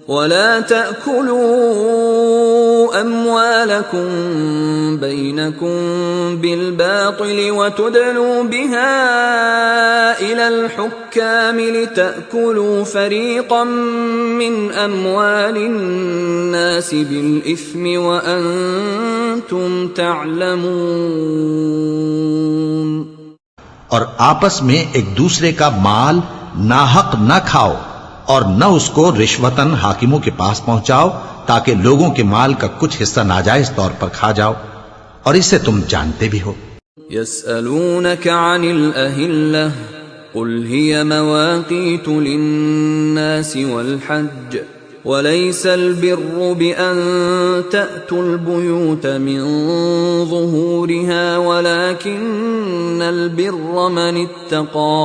ولا تأكلوا أموالكم بينكم بالباطل وتدلوا بها إلى الحكام لتأكلوا فريقا من أموال الناس بالإثم وأنتم تعلمون۔ اور آپس میں ایک دوسرے کا مال ناحق نہ کھاؤ اور نہ اس کو رشوتاً حاکموں کے پاس پہنچاؤ تاکہ لوگوں کے مال کا کچھ حصہ ناجائز طور پر کھا جاؤ، اور اسے تم جانتے بھی ہو۔ يسألونك عن الأهلة قل هي مواقيت للناس والحج وليس البر بأن تأتوا البيوت من ظهورها ولكن البر من اتقى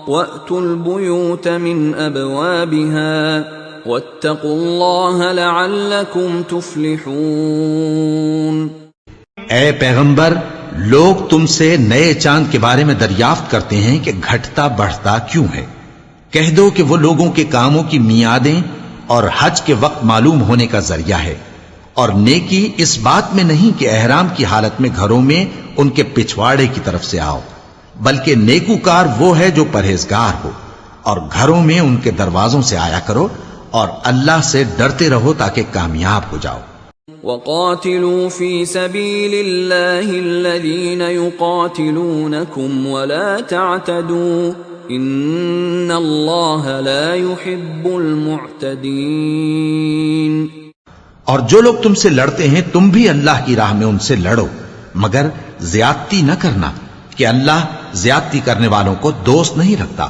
وَأْتُوا الْبُيُوتَ مِنْ أَبْوَابِهَا وَاتَّقُوا اللَّهَ لَعَلَّكُمْ تُفْلِحُونَ۔ اے پیغمبر، لوگ تم سے نئے چاند کے بارے میں دریافت کرتے ہیں کہ گھٹتا بڑھتا کیوں ہے۔ کہہ دو کہ وہ لوگوں کے کاموں کی میعادیں اور حج کے وقت معلوم ہونے کا ذریعہ ہے، اور نیکی اس بات میں نہیں کہ احرام کی حالت میں گھروں میں ان کے پچھواڑے کی طرف سے آؤ، بلکہ نیکوکار وہ ہے جو پرہیزگار ہو، اور گھروں میں ان کے دروازوں سے آیا کرو اور اللہ سے ڈرتے رہو تاکہ کامیاب ہو جاؤ۔ وَقَاتِلُوا فِي سَبِيلِ اللَّهِ الَّذِينَ يُقَاتِلُونَكُمْ وَلَا تَعْتَدُوا إِنَّ اللَّهَ لَا يُحِبُّ الْمُعْتَدِينَ۔ اور جو لوگ تم سے لڑتے ہیں تم بھی اللہ کی راہ میں ان سے لڑو، مگر زیادتی نہ کرنا کہ اللہ زیادتی کرنے والوں کو دوست نہیں رکھتا۔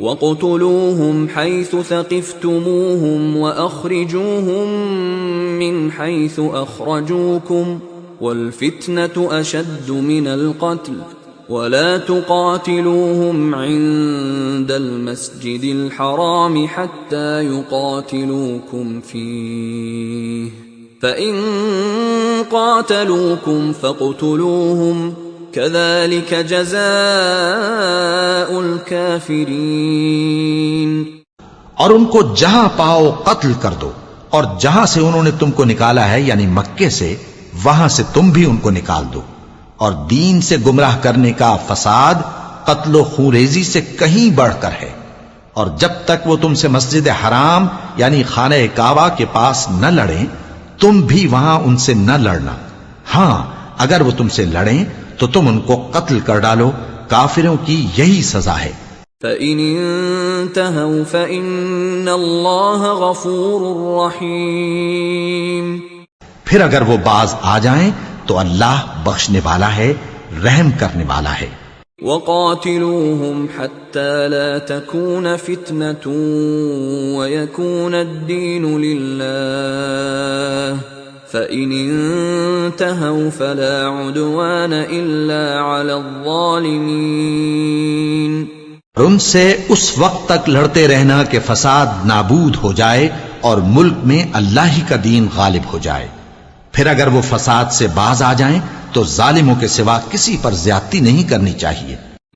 وَاقْتُلُوهُمْ حَيْثُ ثَقِفْتُمُوهُمْ وَأَخْرِجُوهُمْ مِنْ حَيْثُ أَخْرَجُوكُمْ وَالْفِتْنَةُ أَشَدُّ مِنَ الْقَتْلِ وَلَا تُقَاتِلُوهُمْ عِندَ الْمَسْجِدِ الْحَرَامِ حَتَّى يُقَاتِلُوكُمْ فِيهِ فَإِنْ قَاتَلُوكُمْ فَاقْتُلُوهُمْ كَذَلِكَ جَزَاءُ الْكَافِرِينَ۔ اور ان کو جہاں پاؤ قتل کر دو، اور جہاں سے انہوں نے تم کو نکالا ہے یعنی مکے سے، وہاں سے تم بھی ان کو نکال دو۔ اور دین سے گمراہ کرنے کا فساد قتل و خونریزی سے کہیں بڑھ کر ہے، اور جب تک وہ تم سے مسجد حرام یعنی خانہ کعبہ کے پاس نہ لڑیں تم بھی وہاں ان سے نہ لڑنا۔ ہاں اگر وہ تم سے لڑیں تو تم ان کو قتل کر ڈالو، کافروں کی یہی سزا ہے۔ فَإِنِ انْتَهَوْا فَإِنَّ اللَّهَ غَفُورٌ رَحِيمٌ۔ پھر اگر وہ باز آ جائیں تو اللہ بخشنے والا ہے، رحم کرنے والا ہے۔ وَقَاتِلُوهُمْ حَتَّى لَا تَكُونَ فِتْنَةٌ وَيَكُونَ الدِّينُ لِلَّهِ فَإِنِ انْتَهَوْا فَلَا عُدْوَانَ إِلَّا عَلَى الظَّالِمِينَ۔ ان سے اس وقت تک لڑتے رہنا کہ فساد نابود ہو جائے اور ملک میں اللہ ہی کا دین غالب ہو جائے۔ پھر اگر وہ فساد سے باز آ جائیں تو ظالموں کے سوا کسی پر زیادتی نہیں کرنی چاہیے۔